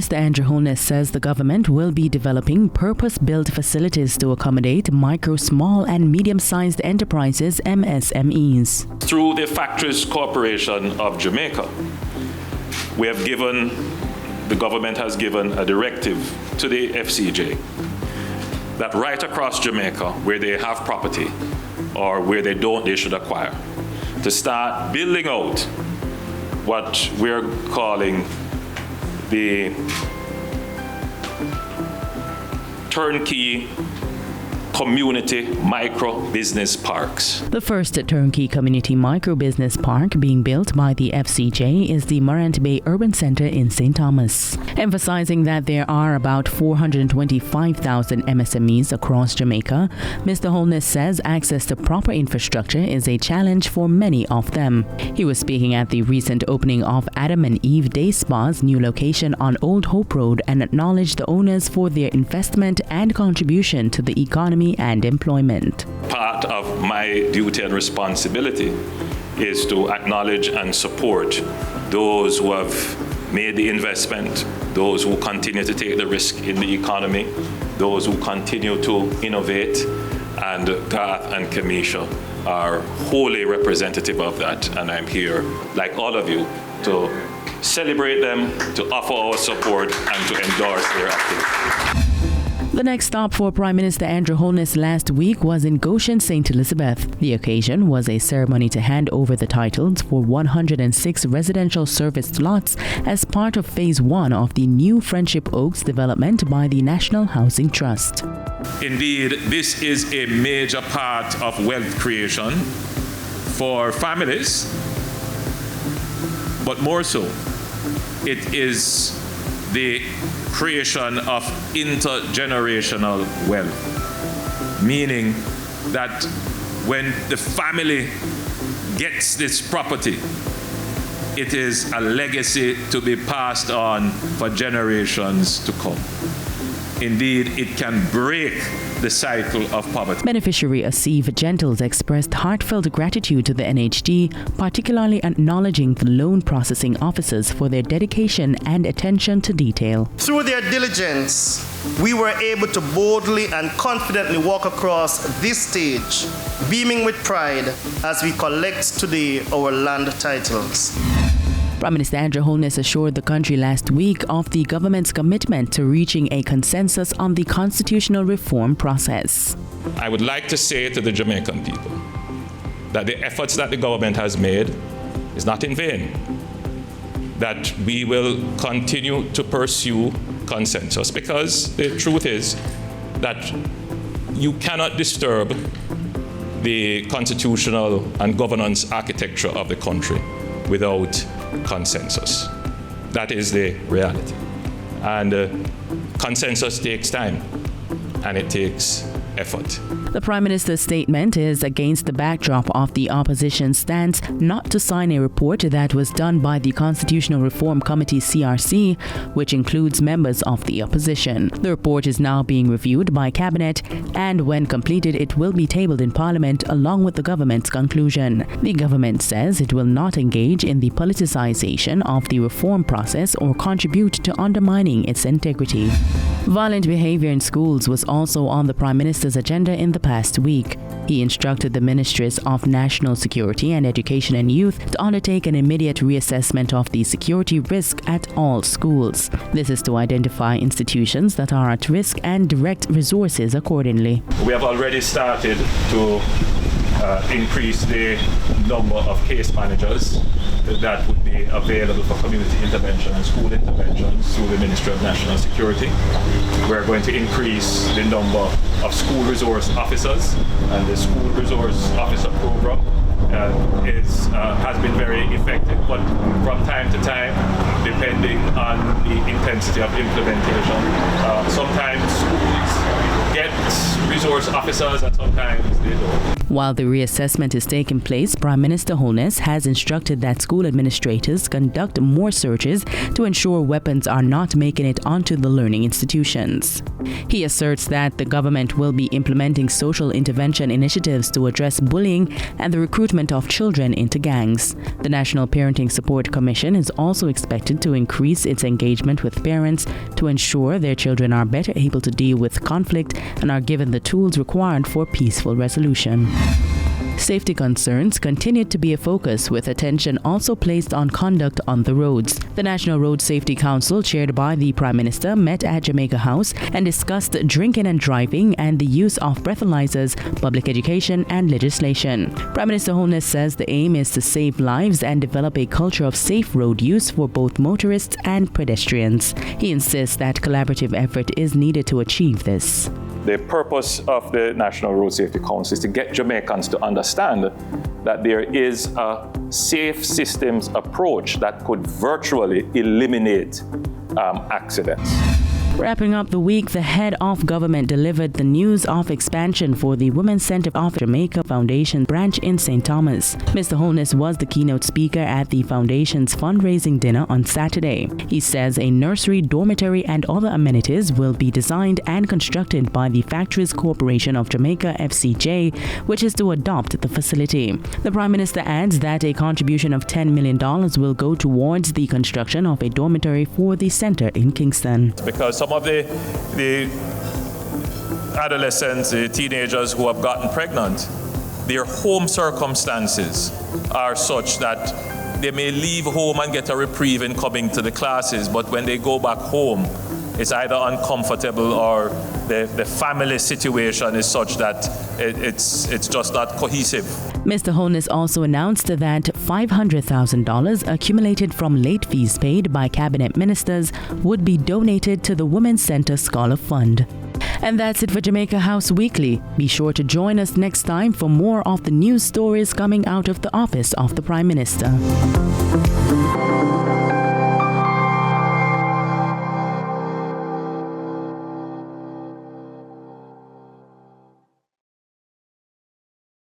Minister Andrew Holness says the government will be developing purpose-built facilities to accommodate micro, small and medium-sized enterprises, MSMEs. Through the Factories Corporation of Jamaica, the government has given a directive to the FCJ that right across Jamaica, where they have property or where they don't, they should acquire, to start building out what we're calling the turnkey community micro business parks. The first turnkey community micro business park being built by the FCJ is the Morant Bay Urban Centre in St. Thomas. Emphasizing that there are about 425,000 MSMEs across Jamaica, Mr. Holness says access to proper infrastructure is a challenge for many of them. He was speaking at the recent opening of Adam and Eve Day Spa's new location on Old Hope Road and acknowledged the owners for their investment and contribution to the economy and employment. Part of my duty and responsibility is to acknowledge and support those who have made the investment, those who continue to take the risk in the economy, those who continue to innovate, and Garth and Kamisha are wholly representative of that, and I'm here, like all of you, to celebrate them, to offer our support, and to endorse their activity. The next stop for Prime Minister Andrew Holness last week was in Goshen, St. Elizabeth. The occasion was a ceremony to hand over the titles for 106 residential service lots as part of Phase 1 of the new Friendship Oaks development by the National Housing Trust. Indeed, this is a major part of wealth creation for families, but more so, it is the creation of intergenerational wealth, meaning that when the family gets this property, it is a legacy to be passed on for generations to come. Indeed, it can break the cycle of poverty. Beneficiary Asif Gentles expressed heartfelt gratitude to the NHD, particularly acknowledging the loan processing officers for their dedication and attention to detail. Through their diligence, we were able to boldly and confidently walk across this stage, beaming with pride as we collect today our land titles. Prime Minister Andrew Holness assured the country last week of the government's commitment to reaching a consensus on the constitutional reform process. I would like to say to the Jamaican people that the efforts that the government has made is not in vain, that we will continue to pursue consensus, because the truth is that you cannot disturb the constitutional and governance architecture of the country without consensus. That is the reality. And consensus takes time, and it takes effort. The Prime Minister's statement is against the backdrop of the opposition's stance not to sign a report that was done by the Constitutional Reform Committee CRC, which includes members of the opposition. The report is now being reviewed by Cabinet, and when completed it will be tabled in Parliament along with the government's conclusion. The government says it will not engage in the politicization of the reform process or contribute to undermining its integrity. Violent behavior in schools was also on the Prime Minister's agenda in the past week. He instructed the Ministries of National Security and Education and Youth to undertake an immediate reassessment of the security risk at all schools. This is to identify institutions that are at risk and direct resources accordingly. We have already started to increase the number of case managers that would be available for community intervention and school interventions through the Ministry of National Security. We're going to increase the number of school resource officers, and the school resource officer program has been very effective, but from time to time, depending on the intensity of implementation, sometimes schools get resource officers and sometimes they don't. While the reassessment is taking place, Prime Minister Holness has instructed that school administrators conduct more searches to ensure weapons are not making it onto the learning institutions. He asserts that the government will be implementing social intervention initiatives to address bullying and the recruitment of children into gangs. The National Parenting Support Commission is also expected to increase its engagement with parents to ensure their children are better able to deal with conflict and are given the tools required for peaceful resolution. Safety concerns continued to be a focus, with attention also placed on conduct on the roads. The National Road Safety Council, chaired by the Prime Minister, met at Jamaica House and discussed drinking and driving and the use of breathalyzers, public education and legislation. Prime Minister Holness says the aim is to save lives and develop a culture of safe road use for both motorists and pedestrians. He insists that collaborative effort is needed to achieve this. The purpose of the National Road Safety Council is to get Jamaicans to understand that there is a safe systems approach that could virtually eliminate accidents. Wrapping up the week, the head of government delivered the news of expansion for the Women's Center of Jamaica Foundation branch in St. Thomas. Mr. Holness was the keynote speaker at the foundation's fundraising dinner on Saturday. He says a nursery, dormitory and other amenities will be designed and constructed by the Factories Corporation of Jamaica FCJ, which is to adopt the facility. The Prime Minister adds that a contribution of $10 million will go towards the construction of a dormitory for the center in Kingston. Because some of the adolescents, the teenagers who have gotten pregnant, their home circumstances are such that they may leave home and get a reprieve in coming to the classes, but when they go back home, it's either uncomfortable or the family situation is such that it's just not cohesive. Mr. Holness also announced that $500,000 accumulated from late fees paid by cabinet ministers would be donated to the Women's Center Scholar Fund. And that's it for Jamaica House Weekly. Be sure to join us next time for more of the news stories coming out of the office of the Prime Minister.